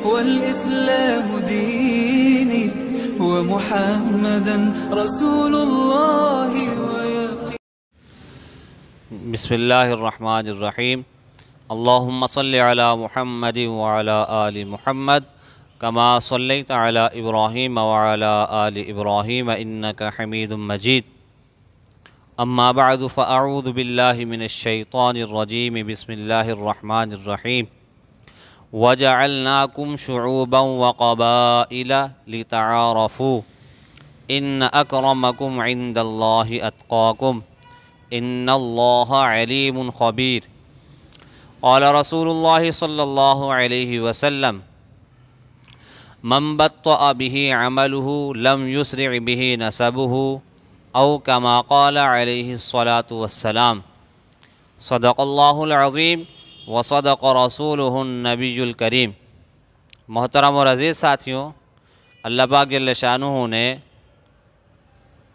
والإسلام ديني ومحمدا رسول الله بسم اللہ الرحمن الرحیم اللہم صل علی محمد وعلی آل محمد کما صلیت علی ابراہیم وعلی آل ابراہیم انک حمید مجید اما بعد فاعوذ باللہ من الشیطان الرجیم بسم اللہ الرحمن الرحیم وجعلناکم شعوبا وقبائل لتعارفوا ان اکرمکم عند اللہ اتقاکم ان اللہ علیم خبیر قال رسول اللہ صلی اللہ علیہ وسلم من بطأ به عمله لم يسرع به نسبه او كما قال علیہ الصلاة والسلام صدق اللہ العظیم وصدق رسولہ النبی الکریم۔ محترم اور عزیز ساتھیوں، اللہ پاک جل شانہ نے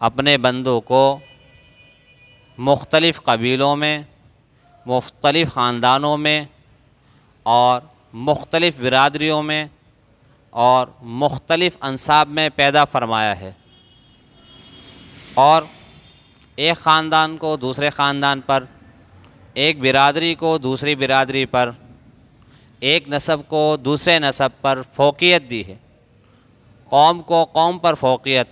اپنے بندوں کو مختلف قبیلوں میں، مختلف خاندانوں میں اور مختلف برادریوں میں اور مختلف انساب میں پیدا فرمایا ہے، اور ایک خاندان کو دوسرے خاندان پر، ایک برادری کو دوسری برادری پر، ایک نسب کو دوسرے نسب پر فوقیت دی ہے، قوم کو قوم پر فوقیت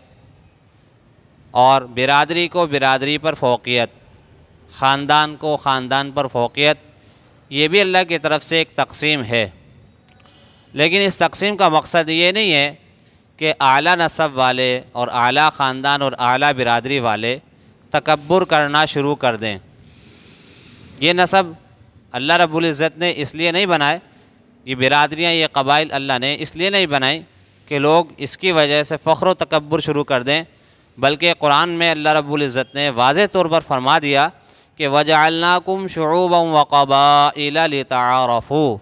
اور برادری کو برادری پر فوقیت، خاندان کو خاندان پر فوقیت، یہ بھی اللہ کی طرف سے ایک تقسیم ہے۔ لیکن اس تقسیم کا مقصد یہ نہیں ہے کہ اعلیٰ نسب والے اور اعلیٰ خاندان اور اعلیٰ برادری والے تکبر کرنا شروع کر دیں۔ یہ نسب اللہ رب العزت نے اس لیے نہیں بنائے، یہ برادریاں، یہ قبائل اللہ نے اس لیے نہیں بنائی کہ لوگ اس کی وجہ سے فخر و تکبر شروع کر دیں، بلکہ قرآن میں اللہ رب العزت نے واضح طور پر فرما دیا کہ وَجَعَلْنَاكُمْ شُعُوبًا وَقَبَائِلَ لِتَعَارَفُوا،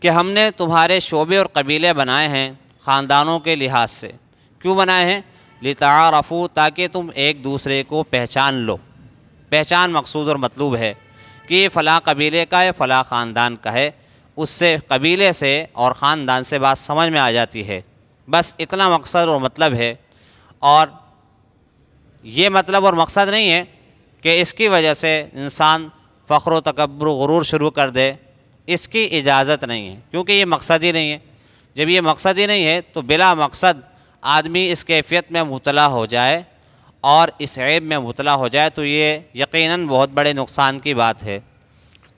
کہ ہم نے تمہارے شعبے اور قبیلے بنائے ہیں خاندانوں کے لحاظ سے۔ کیوں بنائے ہیں؟ لِتَعَارَفُوا، تاکہ تم ایک دوسرے کو پہچان لو۔ پہچان مقصود اور مطلوب ہے کہ یہ فلاں قبیلے کا ہے، فلاں خاندان کا ہے، اس سے قبیلے سے اور خاندان سے بات سمجھ میں آ جاتی ہے۔ بس اتنا مقصد اور مطلب ہے، اور یہ مطلب اور مقصد نہیں ہے کہ اس کی وجہ سے انسان فخر و تکبر و غرور شروع کر دے، اس کی اجازت نہیں ہے، کیونکہ یہ مقصد ہی نہیں ہے۔ جب یہ مقصد ہی نہیں ہے تو بلا مقصد آدمی اس کیفیت میں مبتلا ہو جائے اور اس عیب میں مبتلا ہو جائے تو یہ یقیناً بہت بڑے نقصان کی بات ہے۔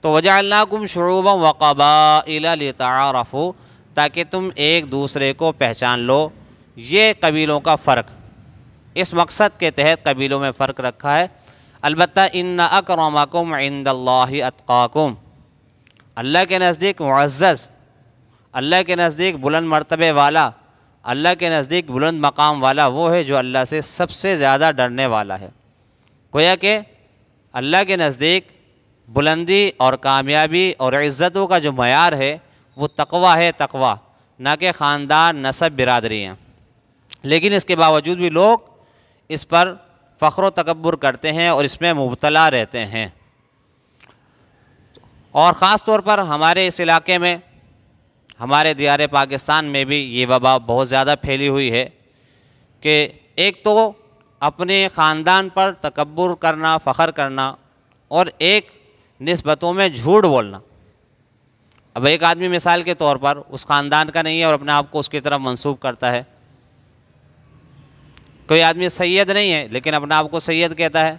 تو وَجَعَلْنَاكُمْ شُعُوبًا وَقَبَائِلَ لِتَعَارَفُوا، تاکہ تم ایک دوسرے کو پہچان لو۔ یہ قبیلوں کا فرق، اس مقصد کے تحت قبیلوں میں فرق رکھا ہے۔ البتہ ان اکرمکم عند اللہ اتقاکم، اللہ کے نزدیک معزز، اللہ کے نزدیک بلند مرتبے والا، اللہ کے نزدیک بلند مقام والا وہ ہے جو اللہ سے سب سے زیادہ ڈرنے والا ہے۔ گویا کہ اللہ کے نزدیک بلندی اور کامیابی اور عزتوں کا جو معیار ہے وہ تقوی ہے، تقوی، نہ کہ خاندان، نسب، برادریاں۔ لیکن اس کے باوجود بھی لوگ اس پر فخر و تکبر کرتے ہیں اور اس میں مبتلا رہتے ہیں، اور خاص طور پر ہمارے اس علاقے میں، ہمارے دیار پاکستان میں بھی یہ وبا بہت زیادہ پھیلی ہوئی ہے کہ ایک تو اپنے خاندان پر تکبر کرنا، فخر کرنا، اور ایک نسبتوں میں جھوٹ بولنا۔ اب ایک آدمی مثال کے طور پر اس خاندان کا نہیں ہے اور اپنے آپ کو اس کی طرف منسوب کرتا ہے۔ کوئی آدمی سید نہیں ہے لیکن اپنے آپ کو سید کہتا ہے،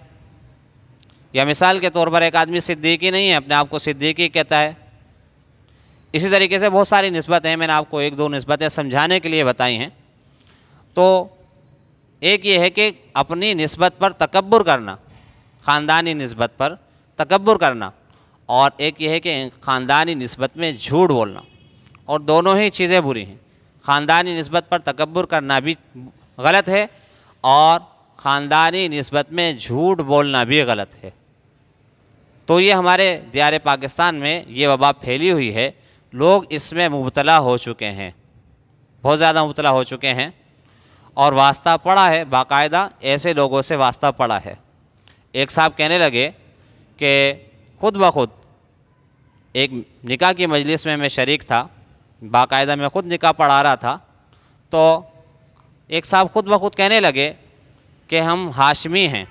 یا مثال کے طور پر ایک آدمی صدیقی نہیں ہے، اپنے آپ کو صدیقی کہتا ہے۔ اسی طریقے سے بہت ساری نسبتیں ہیں، میں نے آپ کو ایک دو نسبتیں سمجھانے کے لیے بتائی ہیں۔ تو ایک یہ ہے کہ اپنی نسبت پر تکبر کرنا، خاندانی نسبت پر تکبر کرنا، اور ایک یہ ہے کہ خاندانی نسبت میں جھوٹ بولنا، اور دونوں ہی چیزیں بری ہیں۔ خاندانی نسبت پر تکبر کرنا بھی غلط ہے اور خاندانی نسبت میں جھوٹ بولنا بھی غلط ہے۔ تو یہ ہمارے دیار پاکستان میں یہ وبا پھیلی ہوئی ہے، لوگ اس میں مبتلا ہو چکے ہیں، بہت زیادہ مبتلا ہو چکے ہیں، اور واسطہ پڑا ہے، باقاعدہ ایسے لوگوں سے واسطہ پڑا ہے۔ ایک صاحب کہنے لگے کہ خود بخود ایک نکاح کی مجلس میں شریک تھا، باقاعدہ میں خود نکاح پڑھا رہا تھا تو ایک صاحب خود بخود کہنے لگے کہ ہم ہاشمی ہیں.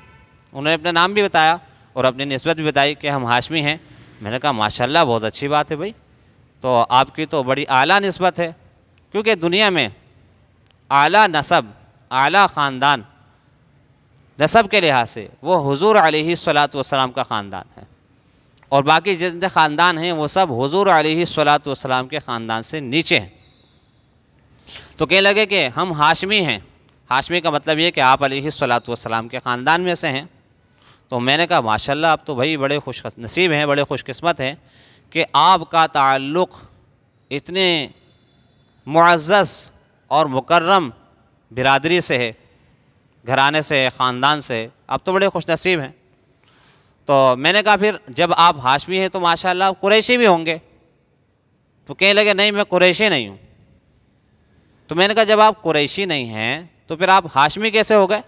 انہوں نے اپنا نام بھی بتایا اور اپنی نسبت بھی بتائی کہ ہم ہاشمی ہیں. میں نے کہا ماشاءاللہ بہت اچھی بات ہے بھائی, تو آپ کی تو بڑی اعلیٰ نسبت ہے, کیونکہ دنیا میں اعلیٰ نسب, اعلیٰ خاندان نسب کے لحاظ سے وہ حضور علیہ الصلاۃ والسلام کا خاندان ہے, اور باقی جتنے خاندان ہیں وہ سب حضور علیہ الصلاۃ والسلام کے خاندان سے نیچے ہیں. تو کہنے لگے کہ ہم ہاشمی ہیں. ہاشمی کا مطلب یہ کہ آپ علیہ الصلاۃ والسلام کے خاندان میں سے ہیں. تو میں نے کہا ماشاءاللہ آپ تو بھائی بڑے خوش نصیب ہیں, بڑے خوش قسمت ہیں کہ آپ کا تعلق اتنے معزز اور مکرم برادری سے ہے, گھرانے سے ہے, خاندان سے ہے, آپ تو بڑے خوش نصیب ہیں. تو میں نے کہا پھر جب آپ ہاشمی ہیں تو ماشاءاللہ آپ قریشی بھی ہوں گے. تو کہنے لگے نہیں میں قریشی نہیں ہوں. تو میں نے کہا جب آپ قریشی نہیں ہیں تو پھر آپ ہاشمی کیسے ہو گئے؟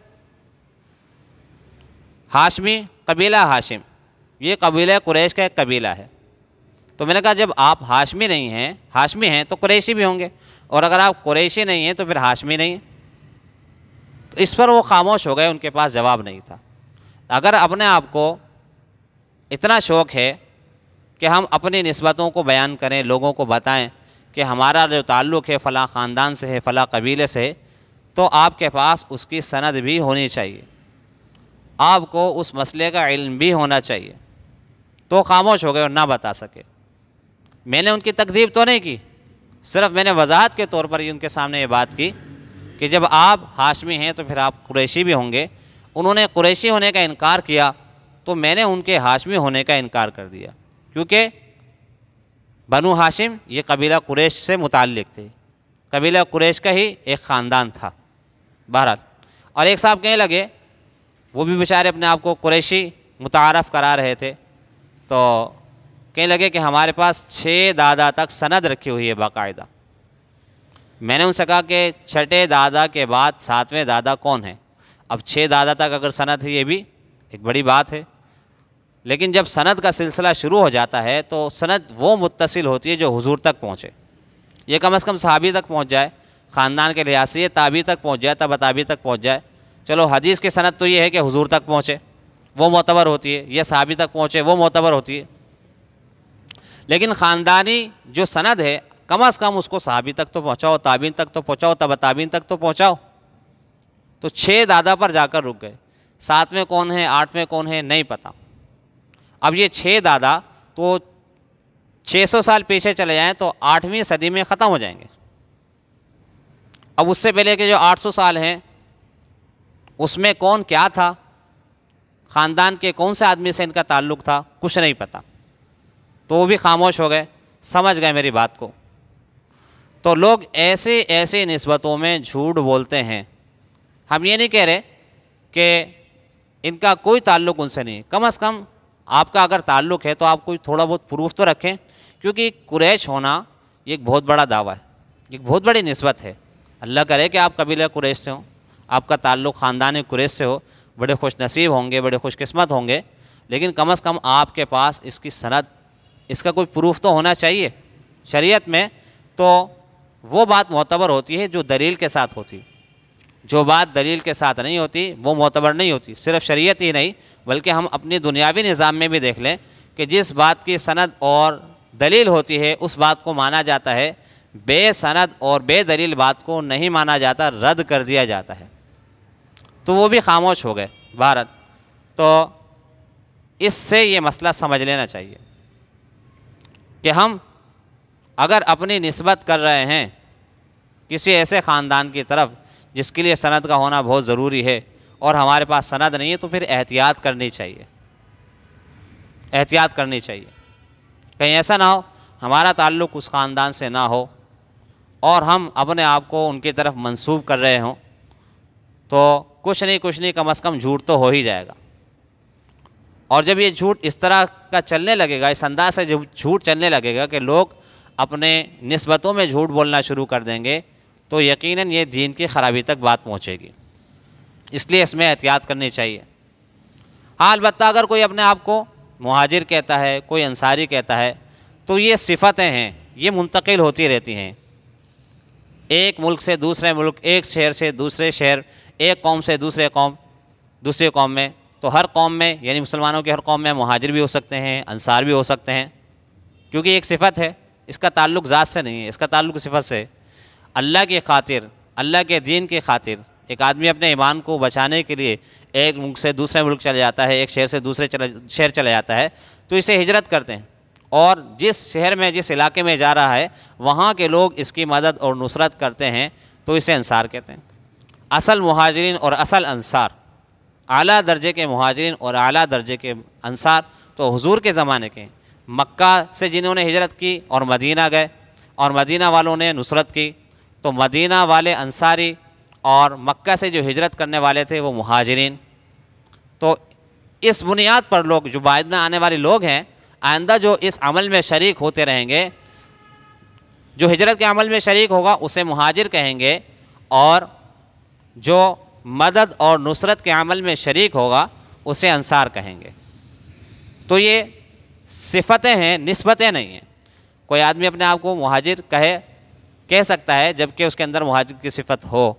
ہاشمی قبیلہ ہاشم, یہ قبیلہ قریش کا ایک قبیلہ ہے. تو میں نے کہا جب آپ ہاشمی نہیں ہیں, ہاشمی ہیں تو قریشی بھی ہوں گے, اور اگر آپ قریشی نہیں ہیں تو پھر ہاشمی نہیں ہیں. تو اس پر وہ خاموش ہو گئے, ان کے پاس جواب نہیں تھا. اگر اپنے آپ کو اتنا شوق ہے کہ ہم اپنی نسبتوں کو بیان کریں, لوگوں کو بتائیں کہ ہمارا جو تعلق ہے فلاں خاندان سے ہے, فلاں قبیلے سے ہے, تو آپ کے پاس اس کی سند بھی ہونی چاہیے, آپ کو اس مسئلے کا علم بھی ہونا چاہیے. تو خاموش ہو گئے اور نہ بتا سکے. میں نے ان کی تکذیب تو نہیں کی, صرف میں نے وضاحت کے طور پر ان کے سامنے یہ بات کی کہ جب آپ ہاشمی ہیں تو پھر آپ قریشی بھی ہوں گے. انہوں نے قریشی ہونے کا انکار کیا تو میں نے ان کے ہاشمی ہونے کا انکار کر دیا, کیونکہ بنو ہاشم یہ قبیلہ قریش سے متعلق تھے, قبیلہ قریش کا ہی ایک خاندان تھا. بہرحال اور ایک صاحب کہنے لگے, وہ بھی بیچارے اپنے آپ کو قریشی متعارف کرا رہے تھے, تو کہنے لگے کہ ہمارے پاس 6 دادا تک سند رکھی ہوئی ہے باقاعدہ. میں نے ان سے کہا کہ 6 دادا کے بعد 7ویں دادا کون ہے؟ اب 6 دادا تک اگر سند ہے یہ بھی ایک بڑی بات ہے, لیکن جب سند کا سلسلہ شروع ہو جاتا ہے تو سند وہ متصل ہوتی ہے جو حضور تک پہنچے. یہ کم از کم صحابی تک پہنچ جائے, خاندان کے لحاظ سے یہ تابعی تک پہنچ جائے, تبع تابعی تک پہنچ جائے. چلو حدیث کی سند تو یہ ہے کہ حضور تک پہنچے, وہ معتبر ہوتی ہے, یہ صحابی تک پہنچے, وہ معتبر ہوتی ہے. لیکن خاندانی جو سند ہے کم از کم اس کو صحابی تک تو پہنچاؤ, تابعین تک تو پہنچاؤ, تبع تابعین تک تو پہنچاؤ. تو 6 دادا پر جا کر رک گئے. 7ویں کون ہے, 8ویں کون ہے, نہیں پتا. اب یہ 6 دادا تو 600 سال پیچھے چلے جائیں تو 8ویں صدی میں ختم ہو جائیں گے. اب اس سے پہلے کے جو 800 سال ہیں اس میں کون کیا تھا, خاندان کے کون سے آدمی سے ان کا تعلق تھا, کچھ نہیں پتا. تو وہ بھی خاموش ہو گئے, سمجھ گئے میری بات کو. تو لوگ ایسے نسبتوں میں جھوٹ بولتے ہیں. ہم یہ نہیں کہہ رہے کہ ان کا کوئی تعلق ان سے نہیں, کم از کم آپ کا اگر تعلق ہے تو آپ کوئی تھوڑا بہت پروف تو رکھیں, کیونکہ قریش ہونا یہ ایک بہت بڑا دعویٰ ہے, ایک بہت بڑی نسبت ہے. اللہ کرے کہ آپ قبیلہ قریش سے ہوں, آپ کا تعلق خاندان قریش سے ہو, بڑے خوش نصیب ہوں گے, بڑے خوش قسمت ہوں گے. لیکن کم از کم آپ کے پاس اس کی سند, اس کا کوئی پروف تو ہونا چاہیے. شریعت میں تو وہ بات معتبر ہوتی ہے جو دلیل کے ساتھ ہوتی, جو بات دلیل کے ساتھ نہیں ہوتی وہ معتبر نہیں ہوتی. صرف شریعت ہی نہیں بلکہ ہم اپنی دنیاوی نظام میں بھی دیکھ لیں کہ جس بات کی سند اور دلیل ہوتی ہے اس بات کو مانا جاتا ہے, بے سند اور بے دلیل بات کو نہیں مانا جاتا, رد کر دیا جاتا ہے. تو وہ بھی خاموش ہو گئے. بہرحال تو اس سے یہ مسئلہ سمجھ لینا چاہیے کہ ہم اگر اپنی نسبت کر رہے ہیں کسی ایسے خاندان کی طرف جس کے لیے سند کا ہونا بہت ضروری ہے اور ہمارے پاس سند نہیں ہے, تو پھر احتیاط کرنی چاہیے, احتیاط کرنی چاہیے. کہیں ایسا نہ ہو ہمارا تعلق اس خاندان سے نہ ہو اور ہم اپنے آپ کو ان کی طرف منسوب کر رہے ہوں, تو کچھ نہیں کم از کم جھوٹ تو ہو ہی جائے گا. اور جب یہ جھوٹ اس طرح کا چلنے لگے گا, اس انداز سے جب جھوٹ چلنے لگے گا کہ لوگ اپنے نسبتوں میں جھوٹ بولنا شروع کر دیں گے, تو یقیناً یہ دین کی خرابی تک بات پہنچے گی. اس لیے اس میں احتیاط کرنی چاہیے. ہاں البتہ اگر کوئی اپنے آپ کو مہاجر کہتا ہے, کوئی انصاری کہتا ہے, تو یہ صفتیں ہیں, یہ منتقل ہوتی رہتی ہیں، ایک ملک سے دوسرے ملک، ایک شہر سے دوسرے شہر، ایک قوم سے دوسرے قوم، دوسری قوم میں. تو ہر قوم میں یعنی مسلمانوں کی ہر قوم میں مہاجر بھی ہو سکتے ہیں، انصار بھی ہو سکتے ہیں، کیونکہ ایک صفت ہے، اس کا تعلق ذات سے نہیں ہے، اس کا تعلق صفت سے. اللہ کی خاطر، اللہ کے دین کی خاطر ایک آدمی اپنے ایمان کو بچانے کے لیے ایک ملک سے دوسرے ملک چلے جاتا ہے، ایک شہر سے دوسرے شہر چلا جاتا ہے، تو اسے ہجرت کرتے ہیں. اور جس شہر میں، جس علاقے میں جا رہا ہے وہاں کے لوگ اس کی مدد اور نصرت کرتے ہیں تو اسے انصار کہتے ہیں. اصل مہاجرین اور اصل انصار، اعلیٰ درجے کے مہاجرین اور اعلیٰ درجے کے انصار تو حضور کے زمانے کے، مکہ سے جنہوں نے ہجرت کی اور مدینہ گئے اور مدینہ والوں نے نصرت کی، تو مدینہ والے انصاری اور مکہ سے جو ہجرت کرنے والے تھے وہ مہاجرین. تو اس بنیاد پر لوگ جو بعد میں آنے والے لوگ ہیں، آئندہ جو اس عمل میں شریک ہوتے رہیں گے، جو ہجرت کے عمل میں شریک ہوگا اسے مہاجر کہیں گے، اور جو مدد اور نصرت کے عمل میں شریک ہوگا اسے انصار کہیں گے. تو یہ صفتیں ہیں، نسبتیں نہیں ہیں. کوئی آدمی اپنے آپ کو مہاجر کہہ سکتا ہے جبکہ اس کے اندر مہاجر کی صفت ہو،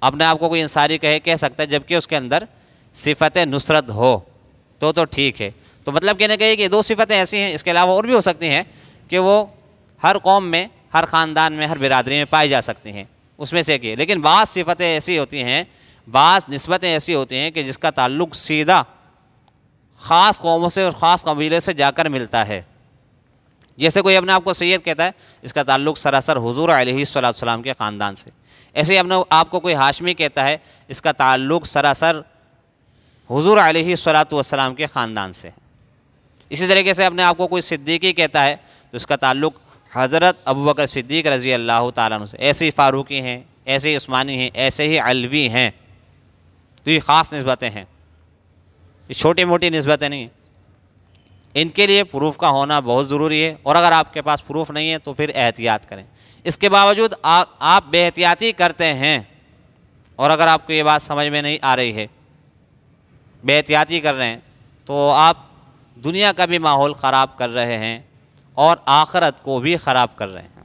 اپنے آپ کو کوئی انصاری کہہ سکتا ہے جبکہ اس کے اندر صفت نصرت ہو، تو ٹھیک ہے. تو مطلب کہنے کا یہ کہ دو صفتیں ایسی ہیں، اس کے علاوہ اور بھی ہو سکتی ہیں کہ وہ ہر قوم میں، ہر خاندان میں، ہر برادری میں پائی جا سکتی ہیں، اس میں سے کہ لیکن بعض صفتیں ایسی ہوتی ہیں، بعض نسبتیں ایسی ہوتی ہیں کہ جس کا تعلق سیدھا خاص قوموں سے اور خاص قبیلے سے جا کر ملتا ہے. جیسے کوئی اپنے آپ کو سید کہتا ہے، اس کا تعلق سراسر حضور علیہ الصلوۃ والسلام کے خاندان سے. ایسے ہی اپنے آپ کو کوئی ہاشمی کہتا ہے، اس کا تعلق سراسر حضور علیہ الصلوۃ والسلام کے خاندان سے. اسی طریقے سے اپنے آپ کو کوئی صدیقی کہتا ہے تو اس کا تعلق حضرت ابوبکر صدیق رضی اللہ تعالیٰ عنہ سے. ایسے ہی فاروقی ہیں، ایسے ہی عثمانی ہیں، ایسے ہی علوی ہیں. تو یہ خاص نسبتیں ہیں، یہ چھوٹی موٹی نسبتیں نہیں ہیں. ان کے لیے پروف کا ہونا بہت ضروری ہے، اور اگر آپ کے پاس پروف نہیں ہے تو پھر احتیاط کریں. اس کے باوجود آپ بے احتیاطی کرتے ہیں، اور اگر آپ کو یہ بات سمجھ میں نہیں آ رہی ہے، بے احتیاطی کر رہے ہیں، تو آپ دنیا کا بھی ماحول خراب کر رہے ہیں اور آخرت کو بھی خراب کر رہے ہیں.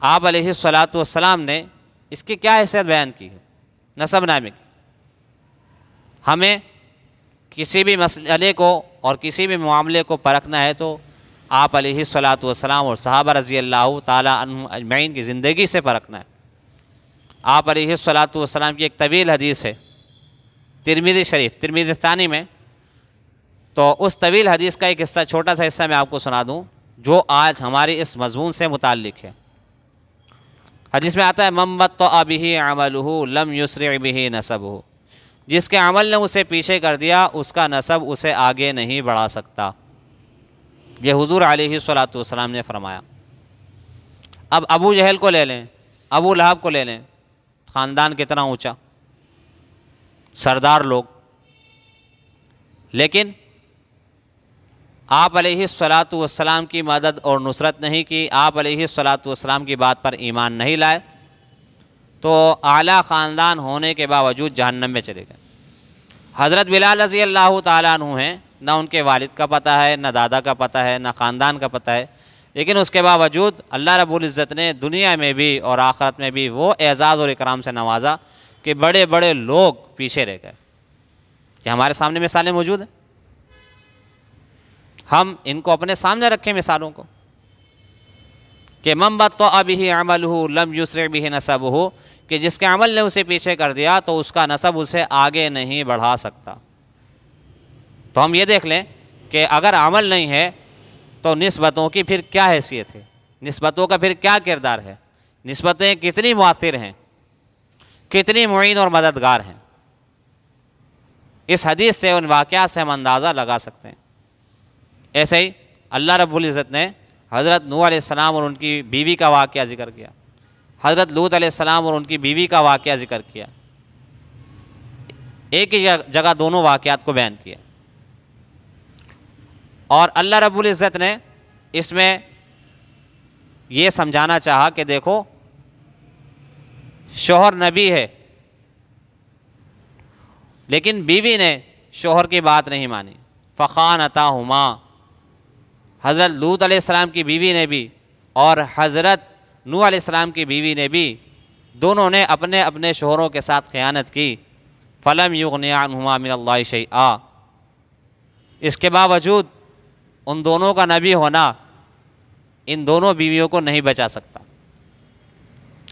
آپ علیہ الصلوۃ والسلام نے اس کی کیا حیثیت بیان کی ہے نسب نامے کی. ہمیں کسی بھی مسئلے کو اور کسی بھی معاملے کو پرکھنا ہے تو آپ علیہ الصلوۃ والسلام اور صحابہ رضی اللہ تعالیٰ عنہم اجمعین کی زندگی سے پرکھنا ہے. آپ علیہ الصلوۃ والسلام کی ایک طویل حدیث ہے ترمذی شریف، ترمذی ثانی میں. تو اس طویل حدیث کا ایک حصہ، چھوٹا سا حصہ میں آپ کو سنا دوں جو آج ہماری اس مضمون سے متعلق ہے. حدیث میں آتا ہے، من بطأ بہ عملہ لم یسرع بہ نسبہ، جس کے عمل نے اسے پیچھے کر دیا اس کا نسب اسے آگے نہیں بڑھا سکتا. یہ حضور علیہ الصلوۃ والسلام نے فرمایا. اب ابو جہل کو لے لیں، ابو لہب کو لے لیں، خاندان کتنا اونچا، سردار لوگ، لیکن آپ علیہ الصلوۃ والسلام کی مدد اور نصرت نہیں کی، آپ علیہ الصلوۃ والسلام کی بات پر ایمان نہیں لائے، تو اعلیٰ خاندان ہونے کے باوجود جہنم میں چلے گئے. حضرت بلال رضی اللہ تعالیٰ عنہ ہیں، نہ ان کے والد کا پتہ ہے، نہ دادا کا پتہ ہے، نہ خاندان کا پتہ ہے، لیکن اس کے باوجود اللہ رب العزت نے دنیا میں بھی اور آخرت میں بھی وہ اعزاز اور اکرام سے نوازا کہ بڑے بڑے لوگ پیچھے رہ گئے. کیا ہمارے سامنے مثالیں موجود ہیں؟ ہم ان کو اپنے سامنے رکھیں مثالوں کو کہ من بطأ بہ عملہ لم یسرع بہ نسبہ، کہ جس کے عمل نے اسے پیچھے کر دیا تو اس کا نسب اسے آگے نہیں بڑھا سکتا. تو ہم یہ دیکھ لیں کہ اگر عمل نہیں ہے تو نسبتوں کی پھر کیا حیثیت ہے، نسبتوں کا پھر کیا کردار ہے، نسبتیں کتنی مؤثر ہیں، کتنی معین اور مددگار ہیں. اس حدیث سے، ان واقعات سے ہم اندازہ لگا سکتے ہیں. ایسے ہی اللہ رب العزت نے حضرت نوح علیہ السلام اور ان کی بیوی کا واقعہ ذکر کیا، حضرت لوط علیہ السلام اور ان کی بیوی کا واقعہ ذکر کیا. ایک ہی جگہ دونوں واقعات کو بیان کیا، اور اللہ رب العزت نے اس میں یہ سمجھانا چاہا کہ دیکھو، شوہر نبی ہے لیکن بیوی نے شوہر کی بات نہیں مانی. فخانتاہما، حضرت لوط علیہ السلام کی بیوی نے بھی اور حضرت نوح علیہ السلام کی بیوی نے بھی دونوں نے اپنے اپنے شوہروں کے ساتھ خیانت کی. فلم یغنی عنہما من اللہ شیئا. اس کے باوجود ان دونوں کا نبی ہونا ان دونوں بیویوں کو نہیں بچا سکتا.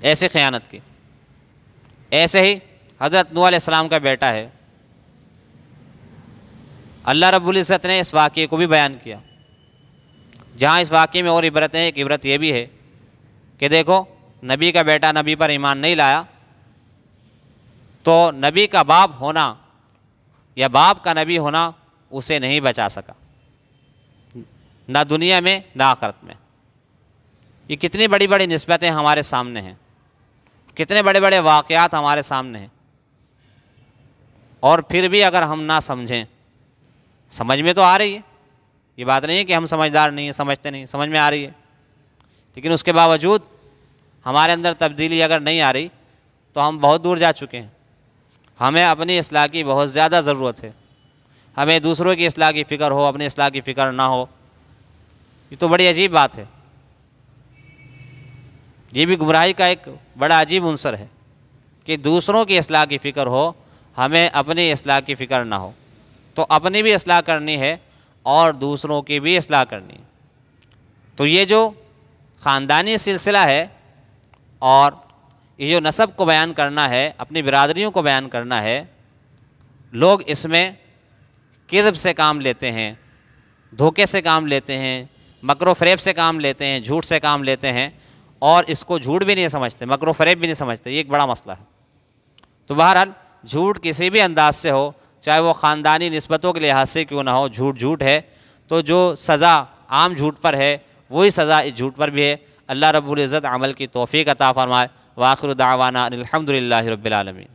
ایسے خیانت کی. ایسے ہی حضرت نوح علیہ السلام کا بیٹا ہے. اللہ رب العزت نے اس واقعے کو بھی بیان کیا. جہاں اس واقعے میں اور عبرتیں، ایک عبرت یہ بھی ہے کہ دیکھو نبی کا بیٹا نبی پر ایمان نہیں لایا تو نبی کا باپ ہونا یا باپ کا نبی ہونا اسے نہیں بچا سکا، نہ دنیا میں نہ آخرت میں. یہ کتنی بڑی بڑی نسبتیں ہمارے سامنے ہیں، کتنے بڑے بڑے واقعات ہمارے سامنے ہیں، اور پھر بھی اگر ہم نہ سمجھیں. سمجھ میں تو آ رہی ہے، یہ بات نہیں ہے کہ ہم سمجھدار نہیں ہیں، سمجھتے نہیں، سمجھ میں آ رہی ہے، لیکن اس کے باوجود ہمارے اندر تبدیلی اگر نہیں آ رہی تو ہم بہت دور جا چکے ہیں. ہمیں اپنی اصلاح کی بہت زیادہ ضرورت ہے. ہمیں دوسروں کی اصلاح کی فکر ہو، اپنی اصلاح کی فکر نہ ہو، یہ تو بڑی عجیب بات ہے. یہ بھی گمراہی کا ایک بڑا عجیب عنصر ہے کہ دوسروں کی اصلاح کی فکر ہو، ہمیں اپنی اصلاح کی فکر نہ ہو. تو اپنی بھی اصلاح کرنی ہے اور دوسروں کی بھی اصلاح کرنی ہے. تو یہ جو خاندانی سلسلہ ہے اور یہ جو نسب کو بیان کرنا ہے، اپنی برادریوں کو بیان کرنا ہے، لوگ اس میں کذب سے کام لیتے ہیں، دھوکے سے کام لیتے ہیں، مکر و فریب سے کام لیتے ہیں، جھوٹ سے کام لیتے ہیں، اور اس کو جھوٹ بھی نہیں سمجھتے، مکر و فریب بھی نہیں سمجھتے. یہ ایک بڑا مسئلہ ہے. تو بہرحال جھوٹ کسی بھی انداز سے ہو، چاہے وہ خاندانی نسبتوں کے لحاظ سے کیوں نہ ہو، جھوٹ جھوٹ ہے. تو جو سزا عام جھوٹ پر ہے وہی سزا اس جھوٹ پر بھی ہے. اللہ رب العزت عمل کی توفیق عطا فرمائے. وآخر دعوانا ان الحمد للہ رب العالمین.